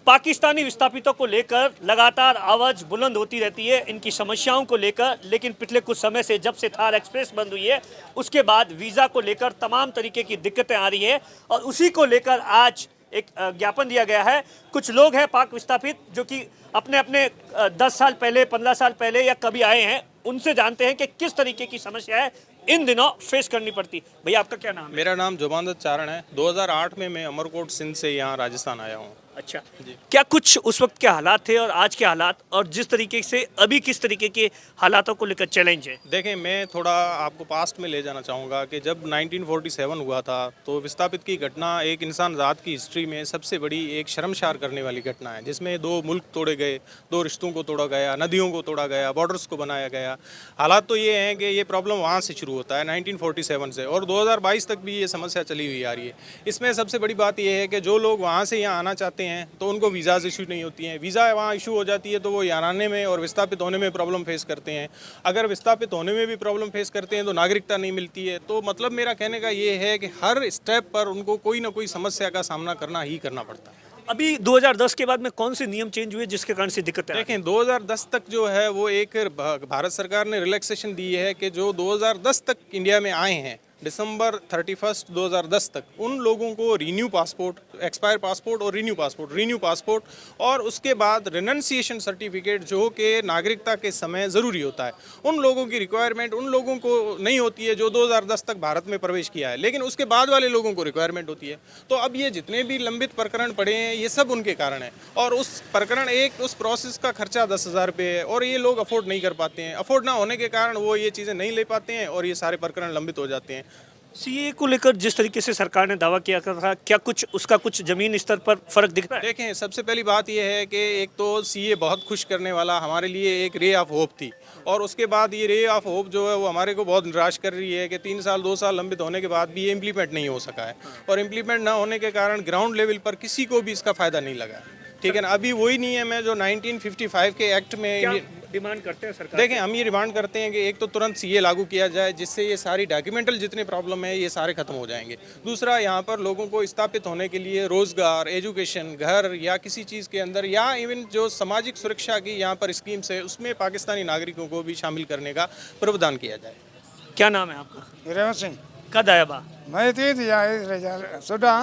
पाकिस्तानी विस्थापितों को लेकर लगातार आवाज बुलंद होती रहती है इनकी समस्याओं को लेकर, लेकिन पिछले कुछ समय से जब से थार एक्सप्रेस बंद हुई है उसके बाद वीज़ा को लेकर तमाम तरीके की दिक्कतें आ रही है और उसी को लेकर आज एक ज्ञापन दिया गया है। कुछ लोग हैं पाक विस्थापित जो कि अपने अपने 10 साल पहले 15 साल पहले या कभी आए हैं, उनसे जानते हैं कि किस तरीके की समस्या है इन दिनों फेस करनी पड़ती। भैया आपका क्या नाम है? मेरा नाम जुबानदत चारण है। 2008 में मैं अमरकोट सिंध से यहाँ राजस्थान आया हूँ। अच्छा जी। क्या कुछ उस वक्त के हालात थे और आज के हालात, और जिस तरीके से अभी किस तरीके के हालातों को लेकर चैलेंज है? देखें, मैं थोड़ा आपको पास्ट में ले जाना चाहूँगा कि जब 1947 हुआ था तो विस्थापित की घटना एक इंसान ज़ात की हिस्ट्री में सबसे बड़ी एक शर्मसार करने वाली घटना है, जिसमें 2 मुल्क तोड़े गए, 2 रिश्तों को तोड़ा गया, नदियों को तोड़ा गया, बॉर्डर्स को बनाया गया। हालात तो ये हैं कि ये प्रॉब्लम वहाँ से शुरू होता है 1947 से, और 2022 तक भी ये समस्या चली हुई आ रही है। इसमें सबसे बड़ी बात यह है कि जो लोग वहाँ से यहाँ आना चाहते हैं तो उनको वीज़ाज इशू नहीं होती हैं। वीज़ा वहाँ इशू हो जाती है तो वो यहाँ आने में और विस्थापित होने में प्रॉब्लम फेस करते हैं। अगर विस्थापित होने में भी प्रॉब्लम फेस करते हैं तो नागरिकता नहीं मिलती है। तो मतलब मेरा कहने का ये है कि हर स्टेप पर उनको कोई ना कोई समस्या का सामना करना ही करना पड़ता है। अभी 2010 के बाद में कौन से नियम चेंज हुए जिसके कारण से दिक्कत है? देखें, 2010 तक जो है वो एक भारत सरकार ने रिलैक्सेशन दी है कि जो 2010 तक इंडिया में आए हैं, दिसंबर 31 2010 तक, उन लोगों को रीन्यू पासपोर्ट, एक्सपायर पासपोर्ट और रीन्यू पासपोर्ट और उसके बाद रिनंसिएशन सर्टिफिकेट जो कि नागरिकता के समय ज़रूरी होता है, उन लोगों की रिक्वायरमेंट उन लोगों को नहीं होती है जो 2010 तक भारत में प्रवेश किया है, लेकिन उसके बाद वाले लोगों को रिक्वायरमेंट होती है। तो अब ये जितने भी लंबित प्रकरण पड़े हैं ये सब उनके कारण है, और उस प्रकरण उस प्रोसेस का खर्चा 10,000 रुपये है और ये लोग अफोर्ड नहीं कर पाते हैं। अफोर्ड ना होने के कारण वो ये चीज़ें नहीं ले पाते हैं और ये सारे प्रकरण लंबित हो जाते हैं। सीए को लेकर जिस तरीके से सरकार ने दावा किया था, क्या कुछ उसका कुछ जमीन स्तर पर फर्क दिखता है? देखें, सबसे पहली बात यह है कि एक तो सीए बहुत खुश करने वाला हमारे लिए एक रे ऑफ होप थी, और उसके बाद ये रे ऑफ होप जो है वो हमारे को बहुत निराश कर रही है कि 3 साल 2 साल लंबित होने के बाद भी ये इम्प्लीमेंट नहीं हो सका है, और इम्प्लीमेंट ना होने के कारण ग्राउंड लेवल पर किसी को भी इसका फ़ायदा नहीं लगा है। ठीक है ना। अभी वही नियम है जो 1955 के एक्ट में डिमांड करते हैं सरकार? देखें, हम ये डिमांड करते हैं कि एक तो तुरंत सीए लागू किया जाए, जिससे ये सारी डॉक्यूमेंटल जितने प्रॉब्लम है ये सारे खत्म हो जाएंगे। दूसरा, यहाँ पर लोगों को स्थापित होने के लिए रोजगार, एजुकेशन, घर या किसी चीज़ के अंदर, या इवन जो सामाजिक सुरक्षा की यहाँ पर स्कीम्स है उसमें पाकिस्तानी नागरिकों को भी शामिल करने का प्रावधान किया जाए। क्या नाम है आपका? रेवंत सिंह। कद आया बा? मैं सोडा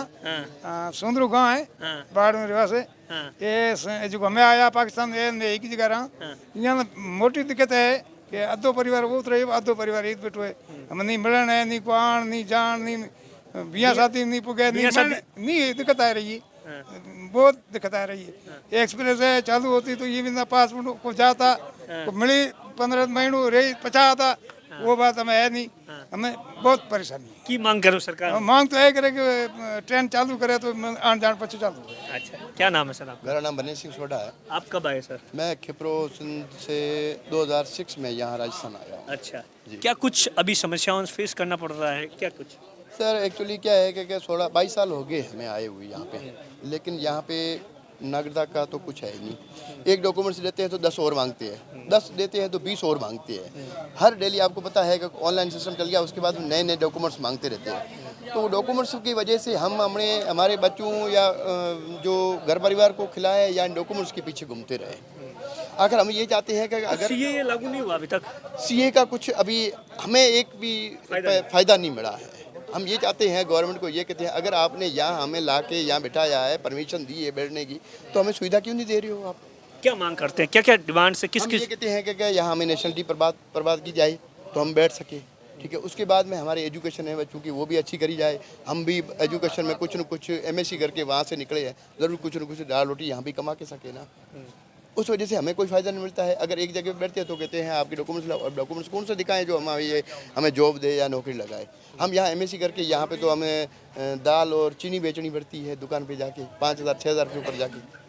सुंदरू गाँव है, बाढ़ में रिवा से। ये जो मैं आया पाकिस्तान एक ही जगह रहा। यहाँ मोटी दिक्कत है कि अद्धो परिवार वो रहे, अद्धो परिवार एक बैठो है। हम नहीं मिलन है, नहीं कुआण, नहीं जान, नहीं बिया शादी नहीं पुगे, नहीं दिक्कत आ रही है, बहुत दिक्कत आ रही है। एक्सप्रेस है चालू होती तो ये भी ना पासपोर्ट को जाता मिली 15 महीनों रही 50 था, वो बात हमें है नहीं। हमें बहुत परेशानी है। की मांग करो सरकार? मांग तो है करे कि ट्रेन चालू करे तो आन जान पच्चीस चालू है। अच्छा, क्या नाम है सर आपका? मेरा नाम बने सिंह सोडा है। आप कब आए सर? मैं खिपरो सिंध से 2006 में यहाँ राजस्थान आया हूँ। अच्छा, क्या कुछ अभी समस्याओं से फेस करना पड़ रहा है क्या कुछ? सर एक्चुअली क्या है कि 22 साल हो गए हमें आए हुए यहाँ पे, लेकिन यहाँ पे नागरिकता का तो कुछ है ही नहीं। एक डॉक्यूमेंट्स देते हैं तो 10 और मांगते हैं, 10 देते हैं तो 20 और मांगते हैं। हर डेली आपको पता है कि ऑनलाइन सिस्टम चल गया, उसके बाद नए नए डॉक्यूमेंट्स मांगते रहते हैं। तो डॉक्यूमेंट्स की वजह से हम हमारे बच्चों या जो घर परिवार को खिलाए या इन डॉक्यूमेंट्स के पीछे घूमते रहे। आखिर हम ये चाहते हैं कि अगर सीए लागू नहीं हुआ अभी तक, सीए का कुछ अभी हमें एक भी फ़ायदा नहीं मिला है। हम ये चाहते हैं, गवर्नमेंट को ये कहते हैं, अगर आपने यहाँ हमें ला के यहाँ बिठाया है, परमिशन दी है बैठने की, तो हमें सुविधा क्यों नहीं दे रही हो आप? क्या मांग करते हैं, क्या क्या डिमांड से किस ये कहते हैं कि यहाँ हमें नेशनलिटी प्रबाद की जाए तो हम बैठ सके। ठीक है, उसके बाद में हमारी एजुकेशन है बच्चों की, वो भी अच्छी करी जाए। हम भी एजुकेशन में कुछ न कुछ MSc करके वहाँ से निकले हैं, ज़रूर कुछ न कुछ दाल रोटी यहाँ भी कमा के सके ना। उस वजह से हमें कोई फ़ायदा नहीं मिलता है। अगर एक जगह बैठते हैं तो कहते हैं आपके डॉक्यूमेंट्स लाओ, और डॉक्यूमेंट्स कौन सा दिखाएं जो हमें जॉब दे या नौकरी लगाए। हम यहाँ MSc करके यहाँ पे तो हमें दाल और चीनी बेचनी पड़ती है दुकान पे जाके, 5,000 6,000 रुपये ऊपर जाके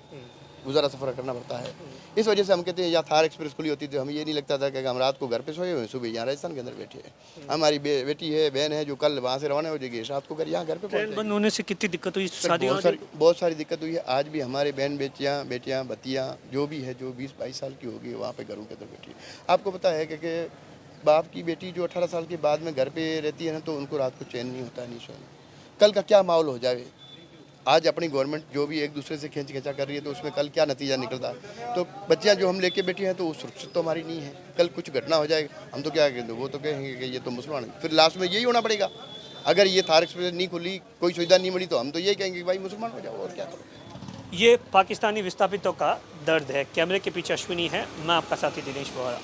गुजारा सफ़र करना पड़ता है। इस वजह से हम कहते हैं यहाँ थार एक्सप्रेस खुली होती तो हमें ये नहीं लगता था कि हम रात को घर पे सोए हुए, सुबह यहाँ राजस्थान के अंदर बैठे हैं। हमारी बेटी है, बहन है, जो कल वहाँ से रवाना हो जाएगी, रात को यहाँ घर पे ट्रेन बंद होने से कितनी दिक्कत हुई? शादी बहुत सारी दिक्कत हुई है। आज भी हमारे बहन बेटियाँ भतियाँ जो भी है, जो 20-22 साल की होगी, वहाँ पे घरों के अंदर बैठी है। आपको पता है कि बाप की बेटी जो 18 साल के बाद में घर पे रहती है ना, तो उनको रात को चैन नहीं होता, नहीं सोना। कल का क्या माहौल हो जाए, आज अपनी गवर्नमेंट जो भी एक दूसरे से खींचा कर रही है तो उसमें कल क्या नतीजा निकलता है। तो बच्चियाँ जो हम लेके बैठे हैं तो वो सुरक्षित तो हमारी नहीं है, कल कुछ घटना हो जाएगा हम तो क्या कहेंगे, वो तो कहेंगे कि ये तो मुसलमान है, फिर लास्ट में यही होना पड़ेगा। अगर ये थार एक्सप्रेस नहीं खुली, कोई सुविधा नहीं मिली तो हम तो यही कहेंगे कि भाई मुसलमान हो जाओ, और क्या करो। ये पाकिस्तानी विस्थापितों का दर्द है। कैमरे के पीछे अश्विनी है, मैं आपका साथी दिनेश बोहरा।